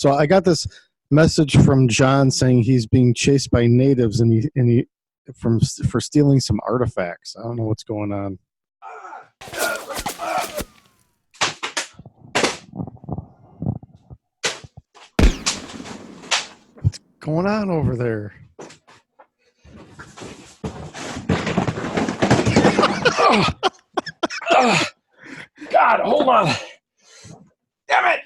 So I got this message from John saying he's being chased by natives and he for stealing some artifacts. I don't know what's going on. What's going on over there? God, hold on. Damn it.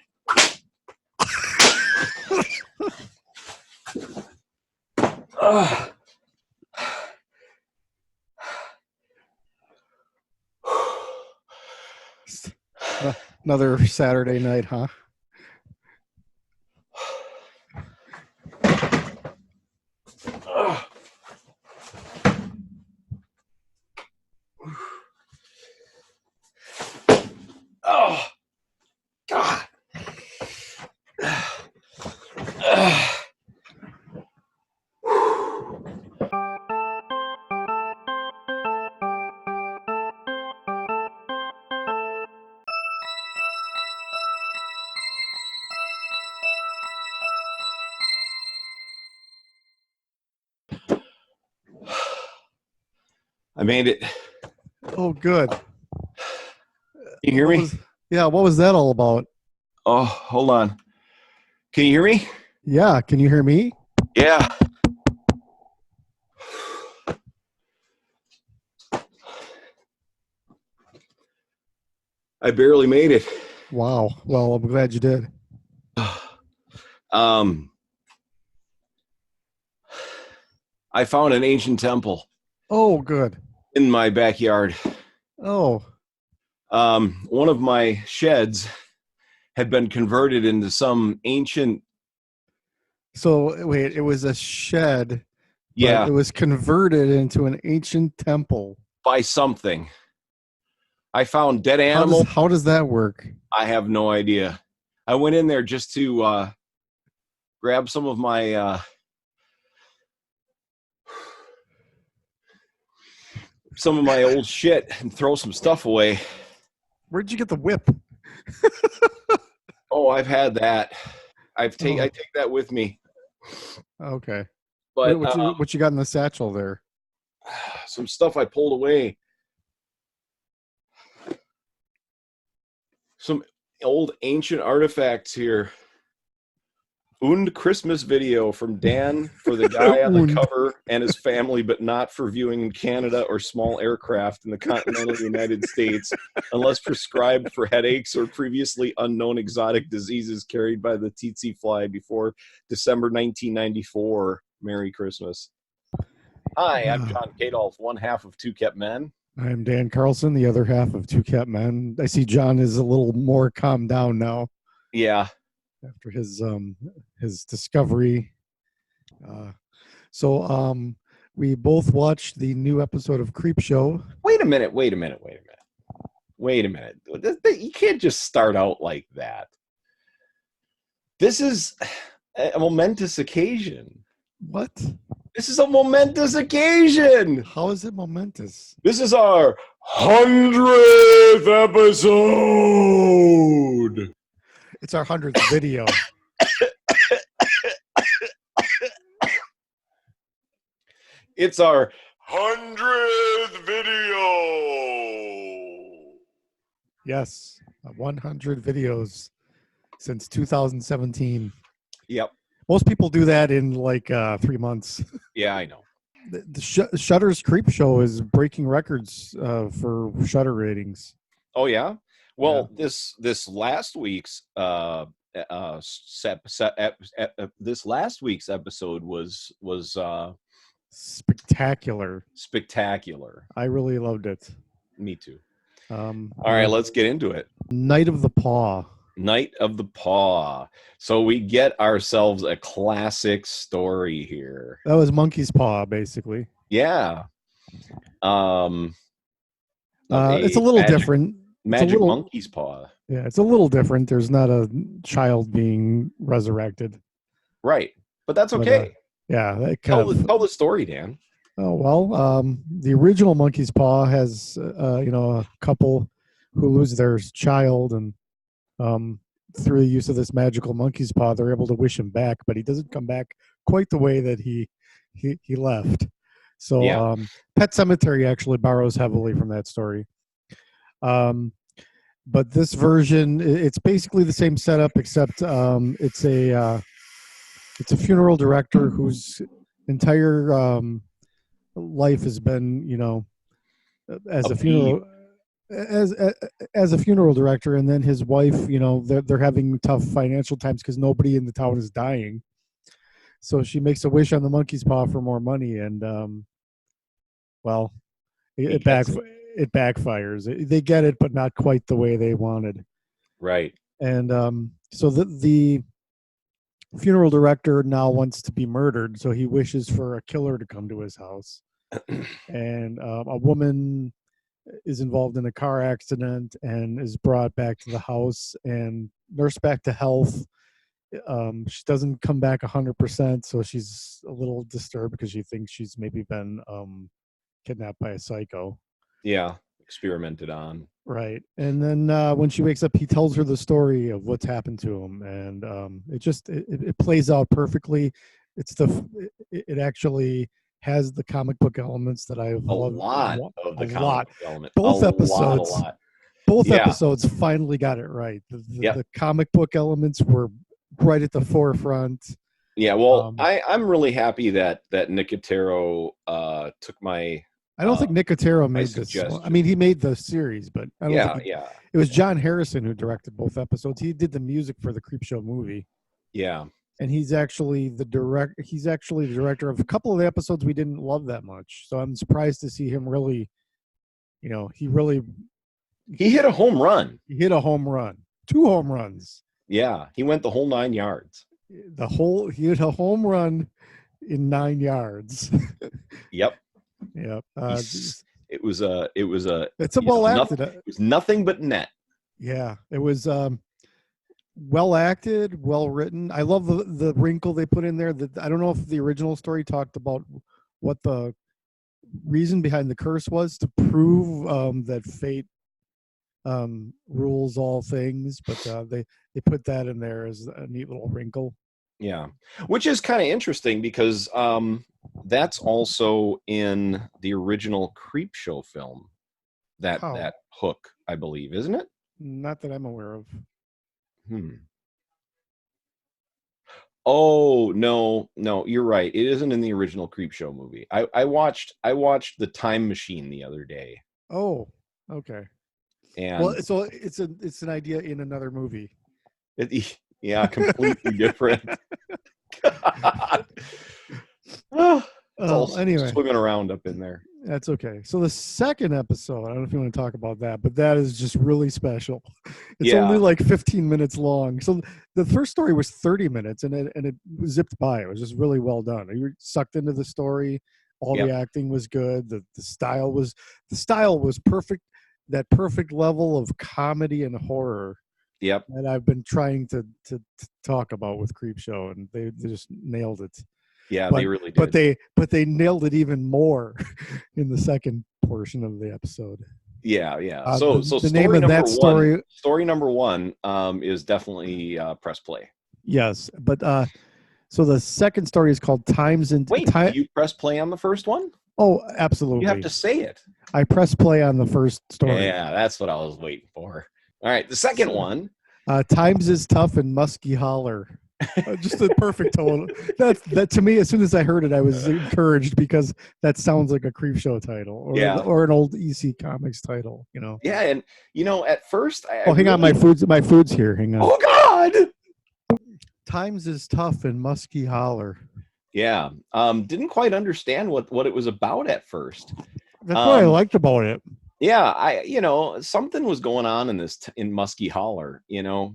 Another Saturday night, huh? Oh, God. I made it. Oh, good. You hear me? What was that all about? Oh, hold on. Can you hear me? Yeah, can you hear me? Yeah. I barely made it. Wow. Well, I'm glad you did. I found an ancient temple. Oh, good. In my backyard. Oh. One of my sheds had been converted into some ancient. So wait, it was a shed. Yeah. But it was converted into an ancient temple. By something. I found dead animals. How does that work? I have no idea. I went in there just to grab some of my old shit and throw some stuff away. Where'd you get the whip? Oh, I've had that. I take that with me. Okay. But what you got in the satchel there? Some stuff I pulled away. Some old ancient artifacts here. Und Christmas video from Dan for the guy on the cover and his family, but not for viewing in Canada or small aircraft in the continental United States, unless prescribed for headaches or previously unknown exotic diseases carried by the tsetse fly before December 1994. Merry Christmas. Hi, I'm John Kadolf, one half of Two Kept Men. I'm Dan Carlson, the other half of Two Kept Men. I see John is a little more calmed down now. Yeah. After his discovery. So we both watched the new episode of CREEPSHOW. Wait a minute. You can't just start out like that. This is a momentous occasion. What? This is a momentous occasion. How is it momentous? This is our 100th episode. It's our 100th video. It's our 100th video. Yes, 100 videos since 2017. Yep. Most people do that in like 3 months. Yeah, I know. Shudder's CREEPSHOW is breaking records for Shudder ratings. Oh yeah. Well, yeah. This last week's this last week's episode was spectacular. I really loved it. Me too. All right, let's get into it. Night of the Paw. So we get ourselves a classic story here. That was Monkey's Paw, basically. Yeah. It's a little different. Magic Monkey's Paw. Yeah, it's a little different. There's not a child being resurrected. Right. But that's okay. Tell the story, Dan. Oh, well, the original Monkey's Paw has, a couple who lose their child, and through the use of this magical monkey's paw, they're able to wish him back, but he doesn't come back quite the way that he left. So Yeah. Pet Cemetery actually borrows heavily from that story. But this version, it's basically the same setup, except it's a funeral director whose entire life has been, as A a bee. funeral as as a funeral director, and then his wife, they're having tough financial times because nobody in the town is dying. So she makes a wish on the monkey's paw for more money, and well, He it back gets it. it backfires. They get it, but not quite the way they wanted. Right. And so the funeral director now wants to be murdered, so he wishes for a killer to come to his house. And a woman is involved in a car accident and is brought back to the house and nursed back to health. She doesn't come back 100%, so she's a little disturbed because she thinks she's maybe been kidnapped by a psycho. Yeah. Experimented on. Right. And then when she wakes up, he tells her the story of what's happened to him, and it plays out perfectly. It actually has the comic book elements that I A love lot of a the comic lot. book element. A Both lot, a episodes, lot. both Yeah. episodes finally got it right. Yep. The comic book elements were right at the forefront. Yeah. Well, I'm really happy that Nicotero took I don't think Nicotero made this one. I mean, he made the series, but I don't think yeah. it was John Harrison who directed both episodes. He did the music for the CREEPSHOW movie. Yeah. And he's actually the director of a couple of the episodes we didn't love that much. So I'm surprised to see him really, He hit a home run. he hit a home run. 2 home runs. Yeah, he went the whole 9 yards. He hit a home run in 9 yards. Yep. Yep. It was a It's a well acted. It was nothing but net. Yeah, it was well acted, well written. I love the wrinkle they put in there. That I don't know if the original story talked about what the reason behind the curse was to prove that fate rules all things, but they put that in there as a neat little wrinkle. Yeah, which is kind of interesting because that's also in the original Creepshow film. That hook, I believe, isn't it? Not that I'm aware of. Oh no, you're right. It isn't in the original Creepshow movie. I watched The Time Machine the other day. Oh, okay. And well, so it's an idea in another movie. Yeah, completely different. Well, it's all anyway, swimming around up in there. That's okay. So the second episode, I don't know if you want to talk about that, but that is just really special. It's only like 15 minutes long. So the first story was 30 minutes, and it zipped by. It was just really well done. You were sucked into the story. All the acting was good. The style was perfect. That perfect level of comedy and horror. Yep. That I've been trying to talk about with Creepshow, and they just nailed it. Yeah, they really did. But they nailed it even more in the second portion of the episode. Yeah. So the name of that story number one is definitely press play. Yes, but so the second story is called Times and Wait, do you press play on the first one? Oh, absolutely. You have to say it. I press play on the first story. Yeah, that's what I was waiting for. All right, the second one. Times is Tough and Musky Holler. Just a perfect tone. That to me, as soon as I heard it, I was encouraged because that sounds like a Creepshow title, or an old EC Comics title. Yeah, and at first, hang on, my food's here. Hang on. Oh God! Times is Tough and Musky Holler. Yeah, didn't quite understand what it was about at first. That's what I liked about it. Yeah, something was going on in Musky Holler, and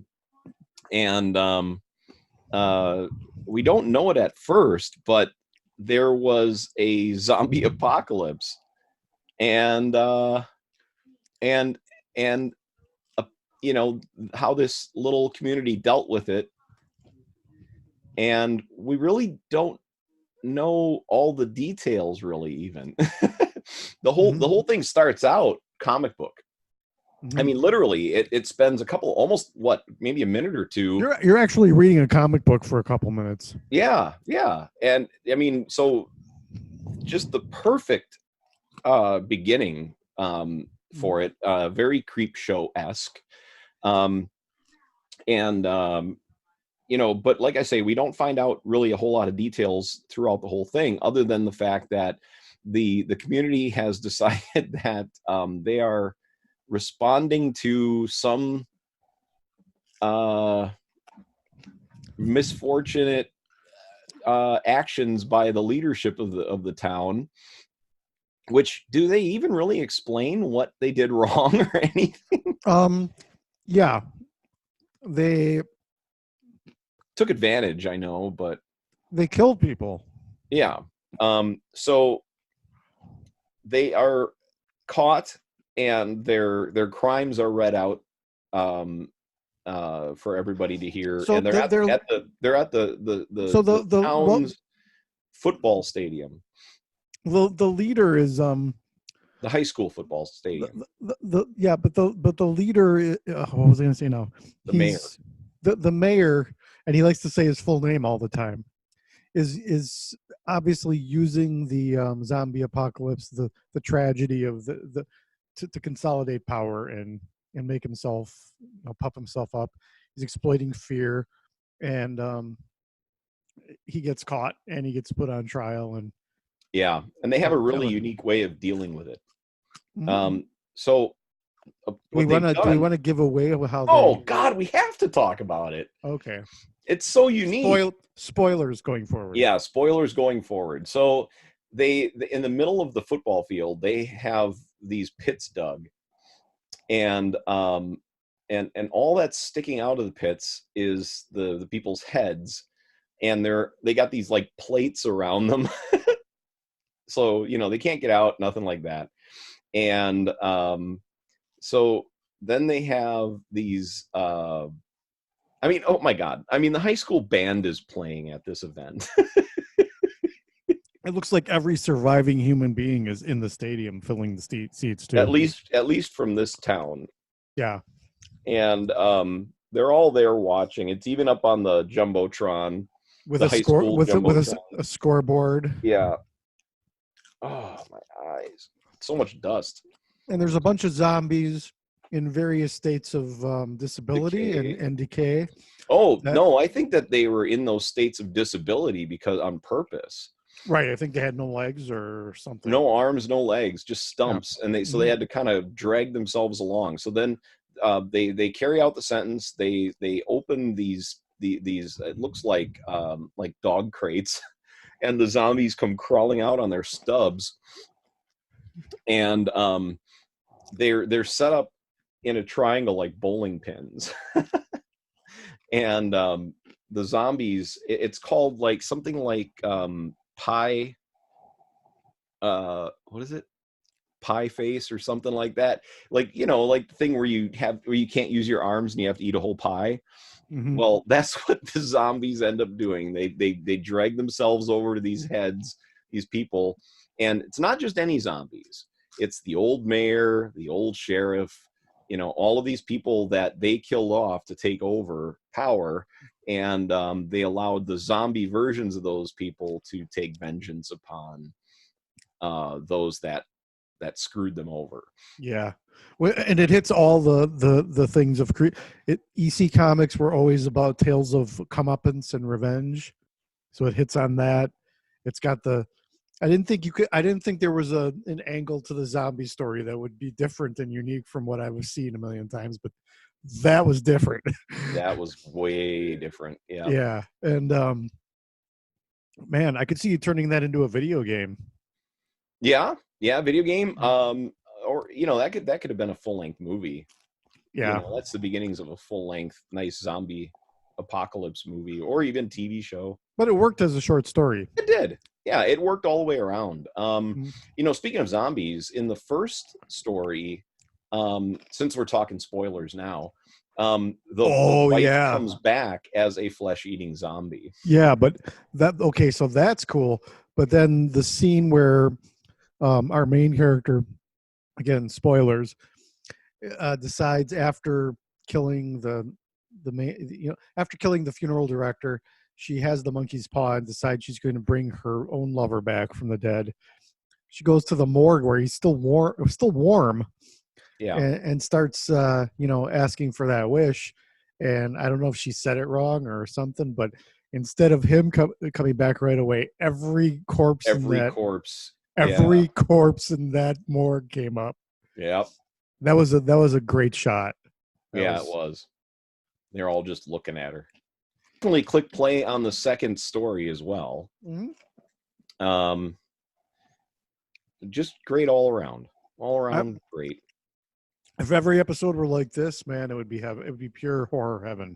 we don't know it at first, but there was a zombie apocalypse, and how this little community dealt with it, and we really don't know all the details, really. Even the whole thing starts out comic book, Mhm. I mean, literally, it spends a couple, almost maybe a minute or two. You're actually reading a comic book for a couple minutes. Yeah, yeah. And I mean, so just the perfect beginning for it, very CREEPSHOW-esque. Um, and but like I say, we don't find out really a whole lot of details throughout the whole thing, other than the fact that the community has decided that they are responding to some misfortunate actions by the leadership of the town. Which, do they even really explain what they did wrong or anything? Yeah, they Took advantage, I know, but killed people. yeah. So they are caught, and their crimes are read out for everybody to hear. So And they're at the well, town's football stadium, the leader is the high school football stadium. yeah, but the leader what was I going to say now? The mayor. He's the mayor, and he likes to say his full name all the time. Is obviously using the zombie apocalypse, the tragedy of the to consolidate power and make himself, puff himself up. He's exploiting fear, and he gets caught and he gets put on trial. And Yeah, and they have a really unique way of dealing with it. So what they've done. Do we want to give away how? Oh God, we have to talk about it. Okay. It's so unique. Spoilers going forward. Yeah, spoilers going forward. So they in the middle of the football field, they have these pits dug, and all that's sticking out of the pits is the people's heads, and they got these like plates around them. So they can't get out, nothing like that. And so then they have these I mean, oh my God. I mean, the high school band is playing at this event. It looks like every surviving human being is in the stadium filling the seats too. At least from this town. Yeah. And they're all there watching. It's even up on the Jumbotron. With the a high score school with Jumbotron. a scoreboard. Yeah. Oh, my eyes. So much dust. And there's a bunch of zombies in various states of disability and decay. Oh, no, I think that they were in those states of disability because on purpose. Right. I think they had no legs or something. No arms, no legs, just stumps. Yeah. And they had to kind of drag themselves along. So then they carry out the sentence. They open these it looks like dog crates, and the zombies come crawling out on their stubs. And they're set up in a triangle like bowling pins. And the zombies, it's called like something like pie. What is it? Pie face or something like that. Like like the thing where you can't use your arms and you have to eat a whole pie. Mm-hmm. Well, that's what the zombies end up doing. They drag themselves over to these heads, these people, and it's not just any zombies. It's the old mayor, the old sheriff, all of these people that they killed off to take over power, and they allowed the zombie versions of those people to take vengeance upon those that screwed them over. Yeah. And it hits all the things of EC Comics were always about tales of comeuppance and revenge, so it hits on that. It's got I didn't think there was an angle to the zombie story that would be different and unique from what I was seeing a million times, but that was different. That was way different. Yeah. Yeah. And man, I could see you turning that into a video game. Yeah, video game. Or that could have been a full-length movie. Yeah. That's the beginnings of a full-length nice zombie apocalypse movie, or even TV show. But it worked as a short story. It did. Yeah, it worked all the way around. Speaking of zombies, in the first story, since we're talking spoilers now, the wife comes back as a flesh-eating zombie. Yeah, but so that's cool. But then the scene where our main character, again, spoilers, decides after killing after killing the funeral director, she has the monkey's paw and decides she's going to bring her own lover back from the dead. She goes to the morgue where he's still warm, Yeah. and starts asking for that wish. And I don't know if she said it wrong or something, but instead of him coming back right away, every corpse in that morgue came up. Yep. That was a great shot. It was. They're all just looking at her. Definitely click play on the second story as well. Mm-hmm. Just great all around. All around great. If every episode were like this, man, it would be pure horror heaven.